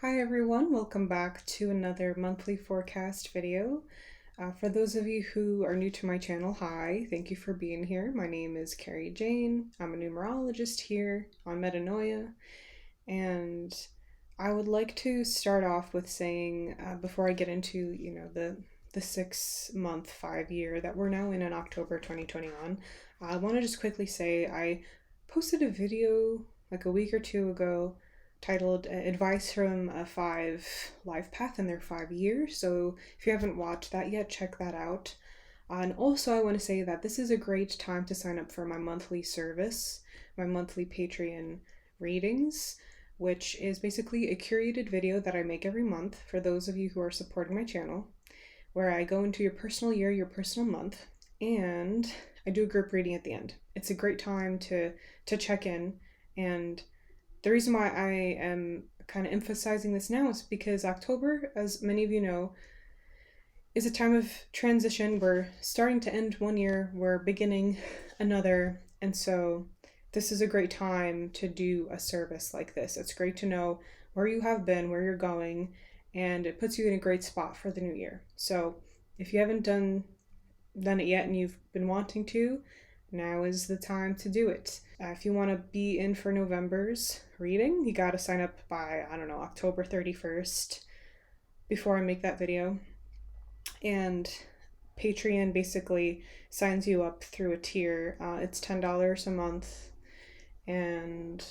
Hi everyone, welcome back to another monthly forecast video. For those of you who are new to my channel, hi, thank you for being here. My name is Carrie Jane. I'm a numerologist here on Metanoia, and I would like to start off with saying, before I get into, the 6 month, 5 year that we're now in October 2021, I want to just quickly say I posted a video like a week or two ago titled Advice from a 5 Life Path in their 5 year. So if you haven't watched that yet, check that out. And also, I want to say that this is a great time to sign up for my monthly service, my monthly Patreon readings, which is basically a curated video that I make every month for those of you who are supporting my channel, where I go into your personal year, your personal month, and I do a group reading at the end. It's a great time to check in, and the reason why I am kind of emphasizing this now is because October, as many of you know, is a time of transition. We're starting to end one year, we're beginning another, and so this is a great time to do a service like this. It's great to know where you have been, where you're going, and it puts you in a great spot for the new year. So if you haven't done it yet and you've been wanting to, now is the time to do it. If you want to be in for November's reading, you got to sign up by, October 31st before I make that video. And Patreon basically signs you up through a tier. It's $10 a month, and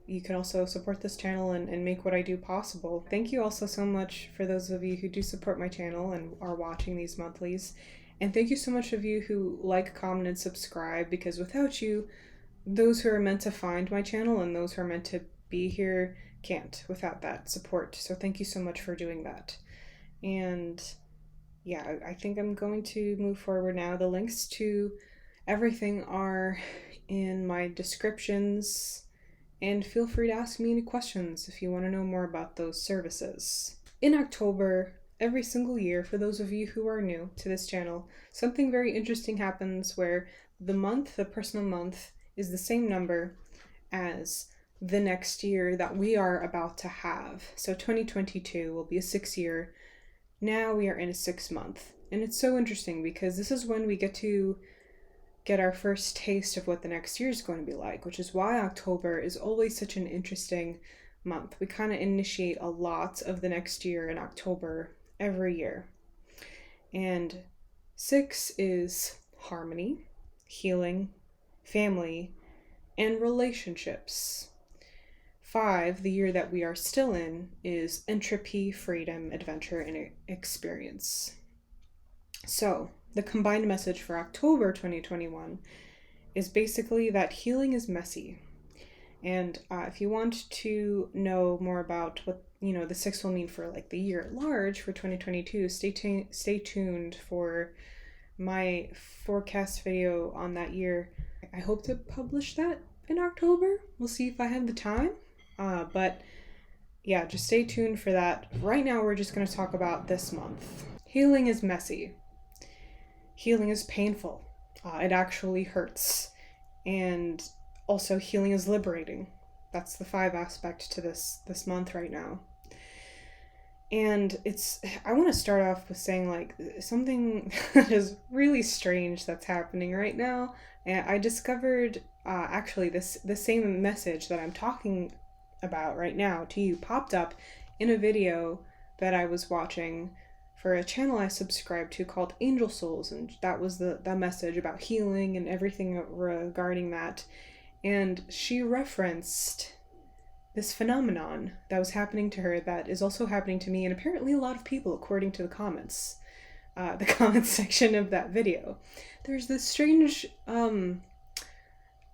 you can also support this channel and make what I do possible. Thank you also so much for those of you who do support my channel and are watching these monthlies. And thank you so much of you who like, comment, and subscribe, because without you, those who are meant to find my channel and those who are meant to be here can't without that support. So thank you so much for doing that. And yeah, I think I'm going to move forward now. The links to everything are in my descriptions, and feel free to ask me any questions if you want to know more about those services. In October, every single year, for those of you who are new to this channel, something very interesting happens where the personal month, is the same number as the next year that we are about to have. So 2022 will be a 6 year. Now we are in a 6 month. And it's so interesting because this is when we get to get our first taste of what the next year is going to be like, which is why October is always such an interesting month. We kind of initiate a lot of the next year in October every year. And 6 is harmony, healing, family, and relationships. 5, the year that we are still in, is entropy, freedom, adventure, and experience. So the combined message for October 2021 is basically that healing is messy. And if you want to know more about what the 6 will mean for like the year at large for 2022, stay tuned for my forecast video on that year. I hope to publish that in October. We'll see if I have the time. But yeah, just stay tuned for that. Right now, we're just going to talk about this month. Healing is messy. Healing is painful. It actually hurts. And also, healing is liberating. That's the 5 aspect to this month right now. And I want to start off with saying like something that is really strange that's happening right now. And I discovered actually the same message that I'm talking about right now to you popped up in a video that I was watching for a channel I subscribe to called Angel Souls, and that was the message about healing and everything regarding that. And she referenced this phenomenon that was happening to her that is also happening to me, and apparently a lot of people, according to the comments section of that video. There's this strange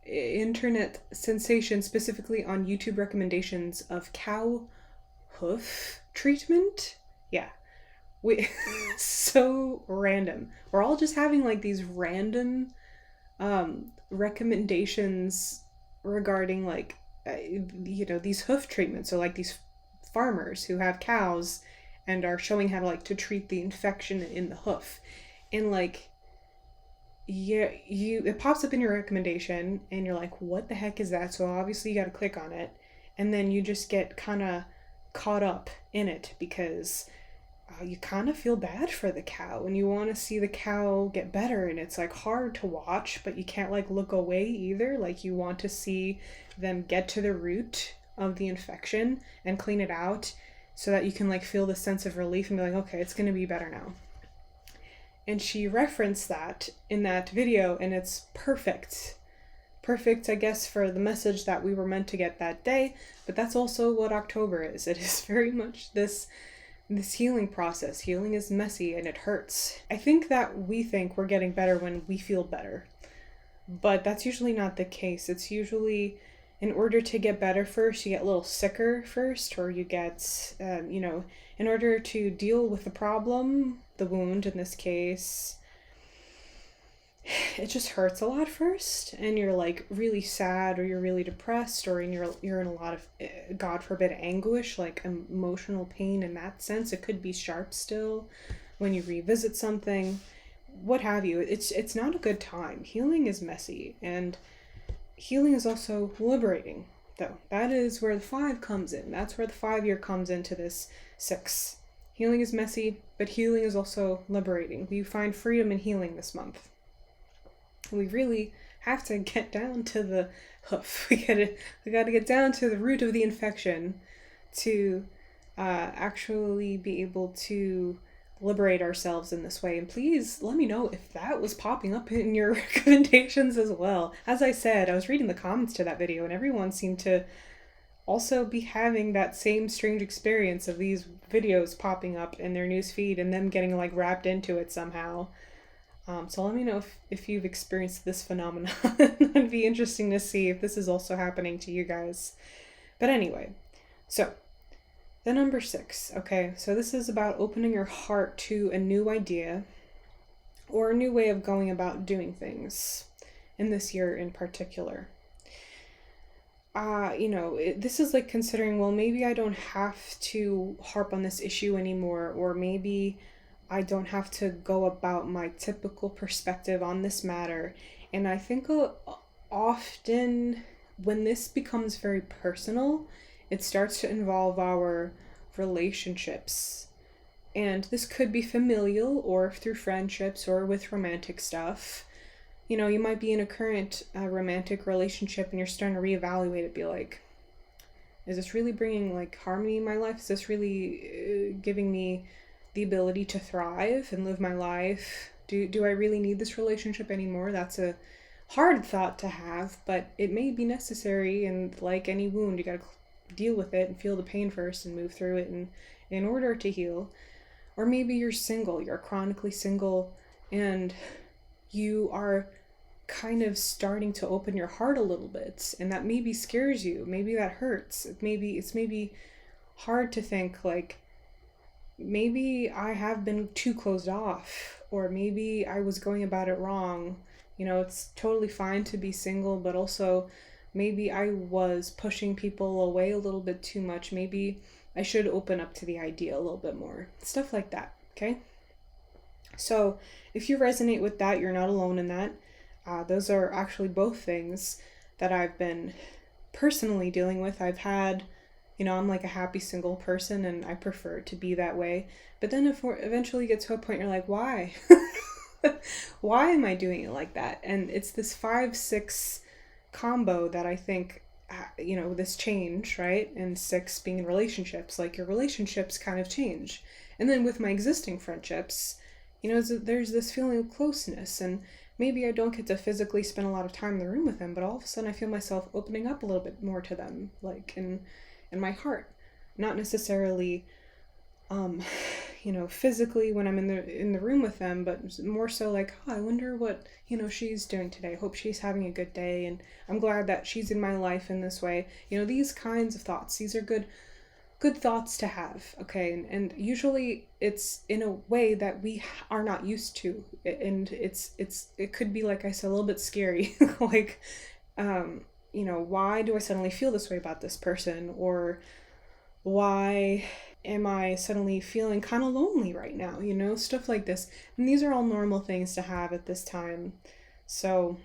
internet sensation, specifically on YouTube recommendations, of cow hoof treatment. Yeah. So random. We're all just having like these random recommendations regarding like these hoof treatments. So like these farmers who have cows and are showing how to treat the infection in the hoof, and like it pops up in your recommendation and you're like, what the heck is that? So obviously you got to click on it, and then you just get kind of caught up in it because you kind of feel bad for the cow and you want to see the cow get better, and it's like hard to watch, but you can't like look away either. Like you want to see them get to the root of the infection and clean it out so that you can like feel the sense of relief and be like, okay, it's going to be better now. And she referenced that in that video, and it's perfect. Perfect, I guess, for the message that we were meant to get that day, but that's also what October is. It is very much this healing process. Healing is messy and it hurts. I think that we think we're getting better when we feel better, but that's usually not the case. It's usually in order to get better first, you get a little sicker first, or you get, in order to deal with the problem, the wound in this case, it just hurts a lot first, and you're like really sad, or you're really depressed, or you're in a lot of, God forbid, anguish, like emotional pain in that sense. It could be sharp still when you revisit something, what have you. It's not a good time. Healing is messy, and healing is also liberating, though. That is where the 5 comes in. That's where the 5-year comes into this 6. Healing is messy, but healing is also liberating. We find freedom in healing this month. We really have to get down to the hoof. We got to get down to the root of the infection to actually be able to liberate ourselves in this way. And please let me know if that was popping up in your recommendations as well. As I said, I was reading the comments to that video, and everyone seemed to also be having that same strange experience of these videos popping up in their newsfeed and them getting like wrapped into it somehow. So let me know if you've experienced this phenomenon. It'd be interesting to see if this is also happening to you guys. But anyway, so the number 6, okay? So this is about opening your heart to a new idea or a new way of going about doing things in this year in particular. This is like considering, well, maybe I don't have to harp on this issue anymore, or maybe I don't have to go about my typical perspective on this matter. And I think often when this becomes very personal, it starts to involve our relationships. And this could be familial or through friendships or with romantic stuff. You might be in a current romantic relationship and you're starting to reevaluate it, be like, is this really bringing like harmony in my life? Is this really giving me the ability to thrive and live my life? Do I really need this relationship anymore? That's a hard thought to have, but it may be necessary, and like any wound, you gotta deal with it and feel the pain first and move through it in order to heal. Or maybe you're single, you're chronically single, and you are kind of starting to open your heart a little bit, and that maybe scares you, maybe that hurts. It's maybe hard to think like, maybe I have been too closed off, or maybe I was going about it wrong. It's totally fine to be single, but also maybe I was pushing people away a little bit too much. Maybe I should open up to the idea a little bit more. Stuff like that, okay? So if you resonate with that, you're not alone in that. Those are actually both things that I've been personally dealing with. I've had, I'm like a happy single person, and I prefer to be that way. But then if we eventually get to a point, you're like, why? Why am I doing it like that? And it's this 5-6 combo that I think, this change, right? And 6 being in relationships, like your relationships kind of change. And then with my existing friendships, there's this feeling of closeness, and maybe I don't get to physically spend a lot of time in the room with them, but all of a sudden I feel myself opening up a little bit more to them, like in my heart. Not necessarily physically when I'm in the room with them, but more so like, oh, I wonder what she's doing today. I hope she's having a good day, and I'm glad that she's in my life in this way. These kinds of thoughts, these are good thoughts to have, okay? And usually it's in a way that we are not used to, and it could be, like I said, a little bit scary. Like, why do I suddenly feel this way about this person? Or why am I suddenly feeling kind of lonely right now? Stuff like this. And these are all normal things to have at this time. So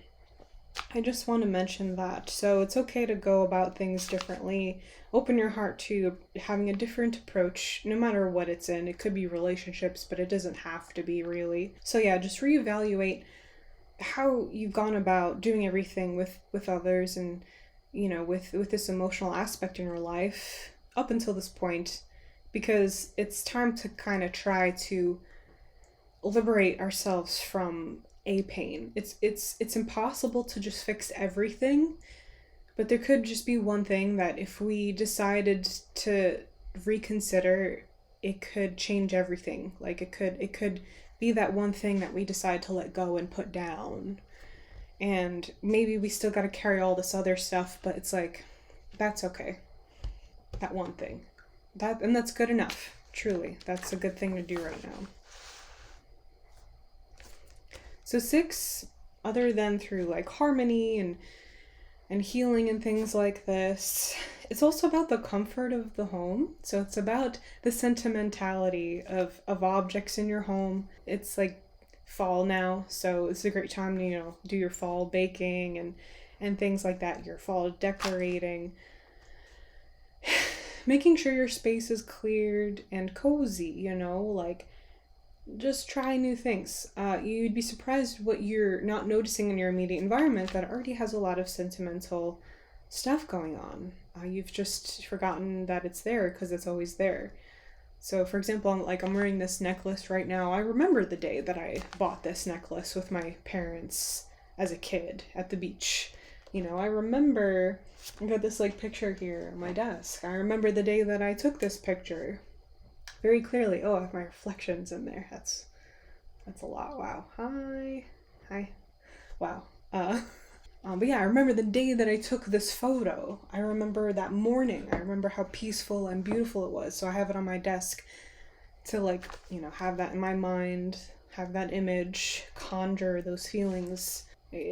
I just want to mention that. So it's okay to go about things differently. Open your heart to having a different approach, no matter what it's in. It could be relationships, but it doesn't have to be really. So yeah, just reevaluate how you've gone about doing everything with others, and with this emotional aspect in your life up until this point, because it's time to kind of try to liberate ourselves from a pain. It's impossible to just fix everything, but there could just be one thing that if we decided to reconsider, it could change everything. Like it could be that one thing that we decide to let go and put down. And maybe we still got to carry all this other stuff, but it's like that's okay. That one thing. That's good enough. Truly. That's a good thing to do right now. So 6, other than through like harmony and healing and things like this, it's also about the comfort of the home. So it's about the sentimentality of objects in your home. It's like fall now, so it's a great time to, do your fall baking and things like that, your fall decorating. Making sure your space is cleared and cozy, like just try new things. You'd be surprised what you're not noticing in your immediate environment that already has a lot of sentimental stuff going on. You've just forgotten that it's there because it's always there. So, for example, I'm wearing this necklace right now. I remember the day that I bought this necklace with my parents as a kid at the beach. I remember I got this picture here on my desk. I remember the day that I took this picture very clearly. Oh, I have my reflections in there. That's a lot. Wow. Hi. Wow. But yeah, I remember the day that I took this photo. I remember that morning. I remember how peaceful and beautiful it was. So I have it on my desk to have that in my mind, have that image, conjure those feelings.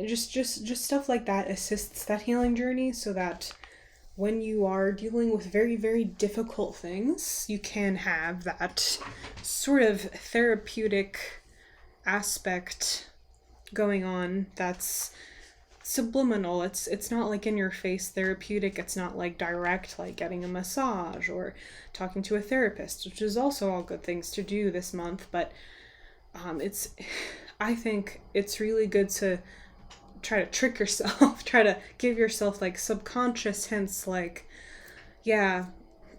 Just stuff like that assists that healing journey, so that when you are dealing with very, very difficult things, you can have that sort of therapeutic aspect going on that's subliminal. It's not like in your face therapeutic. It's not like direct, like getting a massage or talking to a therapist, which is also all good things to do this month. But I think it's really good to try to trick yourself, try to give yourself subconscious hints yeah,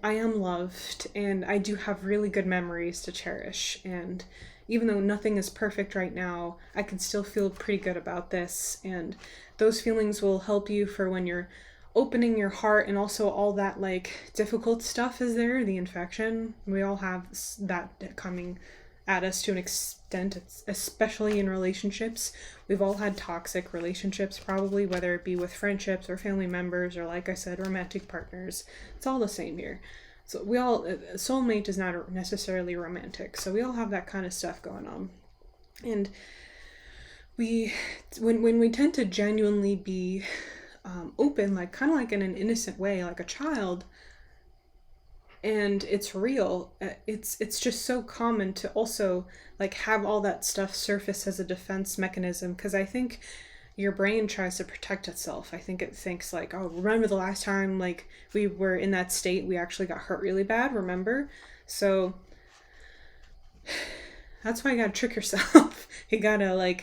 I am loved and I do have really good memories to cherish. And even though nothing is perfect right now, I can still feel pretty good about this. And those feelings will help you for when you're opening your heart, and also all that difficult stuff is there, the infection. We all have that coming at us to an extent, especially in relationships. We've all had toxic relationships, probably, whether it be with friendships or family members or, like I said, romantic partners. It's all the same here. So soulmate is not necessarily romantic. So we all have that kind of stuff going on. And when we tend to genuinely be open, kind of in an innocent way, like a child, and it's real, it's just so common to also have all that stuff surface as a defense mechanism, because I think your brain tries to protect itself. I think it thinks oh, remember the last time we were in that state, we actually got hurt really bad, remember? So that's why you gotta trick yourself. You gotta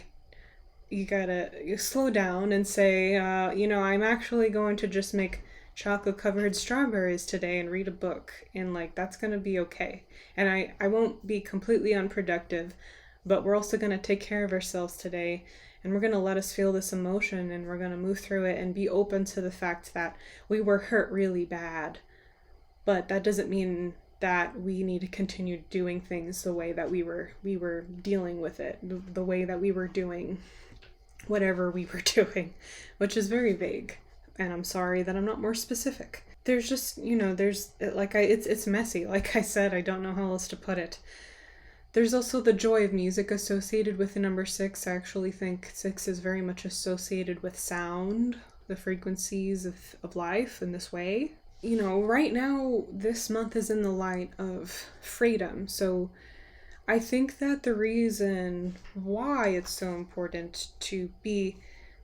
slow down and say, I'm actually going to just make chocolate covered strawberries today and read a book, and that's gonna be okay. And I won't be completely unproductive, but we're also gonna take care of ourselves today, and we're gonna let us feel this emotion, and we're gonna move through it and be open to the fact that we were hurt really bad. But that doesn't mean that we need to continue doing things the way that we were dealing with it, the way that we were doing whatever we were doing, which is very vague. And I'm sorry that I'm not more specific. There's just, it's messy. Like I said, I don't know how else to put it. There's also the joy of music associated with the number 6. I actually think 6 is very much associated with sound, the frequencies of life in this way. Right now, this month is in the light of freedom. So I think that the reason why it's so important to be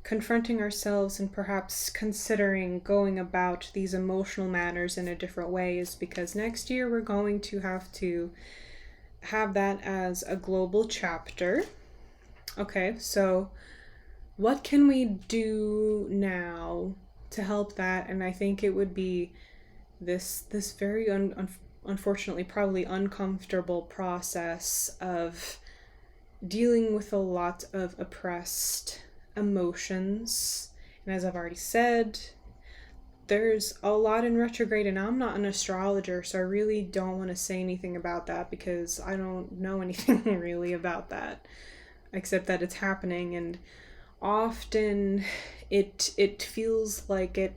confronting ourselves and perhaps considering going about these emotional matters in a different way is because next year we're going to have that as a global chapter. Okay, so what can we do now to help that? And I think it would be this very unfortunately probably uncomfortable process of dealing with a lot of oppressed emotions. And as I've already said, there's a lot in retrograde, and I'm not an astrologer, so I really don't want to say anything about that because I don't know anything really about that, except that it's happening, and often it feels like it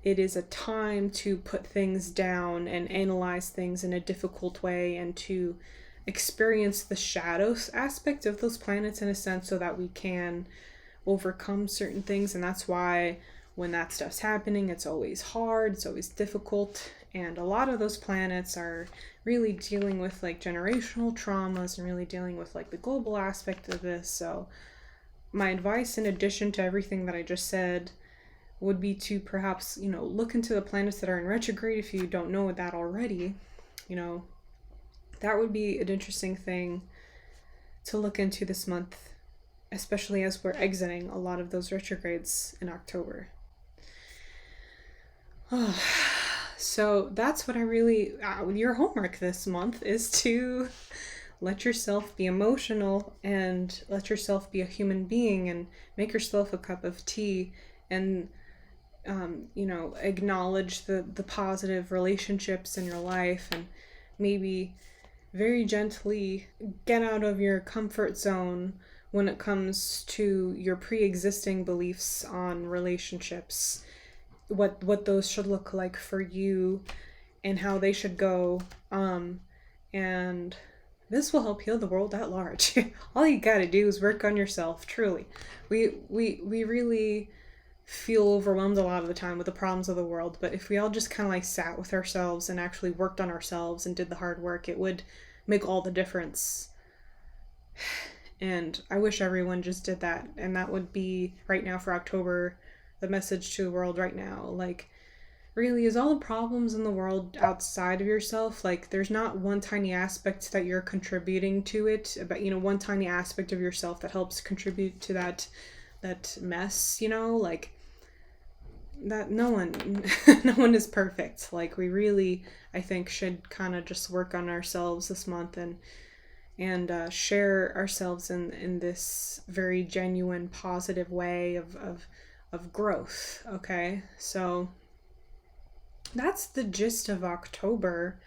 is a time to put things down and analyze things in a difficult way and to experience the shadows aspect of those planets in a sense so that we can overcome certain things. And that's why when that stuff's happening, it's always hard, it's always difficult. And a lot of those planets are really dealing with like generational traumas and really dealing with like the global aspect of this. So my advice, in addition to everything that I just said, would be to perhaps, look into the planets that are in retrograde if you don't know that already. That would be an interesting thing to look into this month, especially as we're exiting a lot of those retrogrades in October. So that's what I really, your homework this month is to let yourself be emotional and let yourself be a human being and make yourself a cup of tea and acknowledge the positive relationships in your life and maybe very gently get out of your comfort zone when it comes to your pre-existing beliefs on relationships, what those should look like for you and how they should go, and this will help heal the world at large. All you gotta do is work on yourself, truly. We really feel overwhelmed a lot of the time with the problems of the world, but if we all just kind of like sat with ourselves and actually worked on ourselves and did the hard work, it would make all the difference. And I wish everyone just did that. And that would be, right now for October, the message to the world right now. Like, really, is all the problems in the world outside of yourself? Like, there's not one tiny aspect that you're contributing to it, but one tiny aspect of yourself that helps contribute to that mess, like that. No one no one is perfect. Like, we really, I think, should kind of just work on ourselves this month and share ourselves in this very genuine positive way of growth. Okay, so that's the gist of October.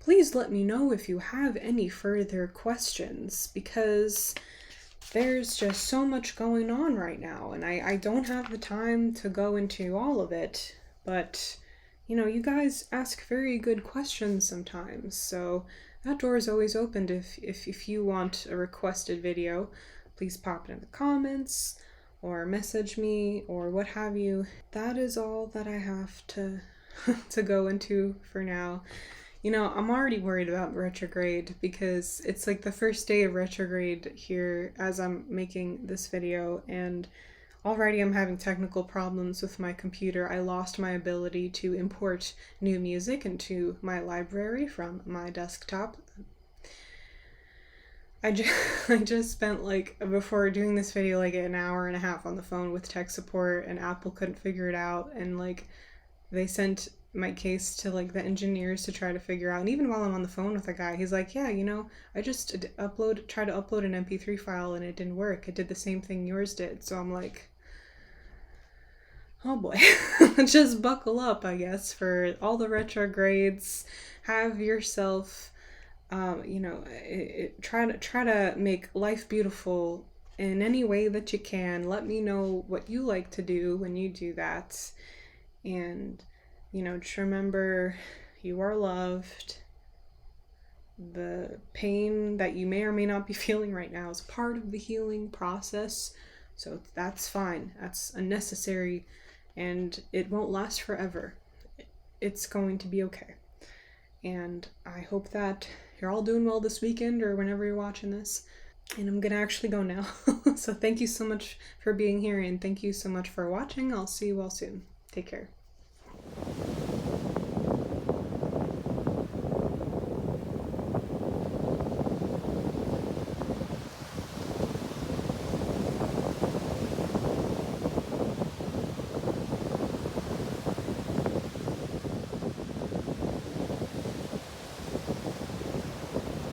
Please let me know if you have any further questions, because there's just so much going on right now, and I don't have the time to go into all of it, but you guys ask very good questions sometimes, so that door is always opened. If you want a requested video, please pop it in the comments or message me or what have you. That is all that I have to to go into for now. I'm already worried about retrograde because it's like the first day of retrograde here as I'm making this video, and already I'm having technical problems with my computer. I lost my ability to import new music into my library from my desktop. I just spent before doing this video an hour and a half on the phone with tech support, and Apple couldn't figure it out, and they sent my case to the engineers to try to figure out. And even while I'm on the phone with the guy, he's like, yeah, I just tried to upload an MP3 file and it didn't work. It did the same thing yours did. So I'm like, oh boy. Just buckle up, I guess, for all the retrogrades. Have yourself try to make life beautiful in any way that you can. Let me know what you like to do when you do that, and just remember, you are loved. The pain that you may or may not be feeling right now is part of the healing process, so that's fine. That's unnecessary, and it won't last forever. It's going to be okay. And I hope that you're all doing well this weekend or whenever you're watching this. And I'm gonna actually go now. So thank you so much for being here, and thank you so much for watching. I'll see you all soon. Take care.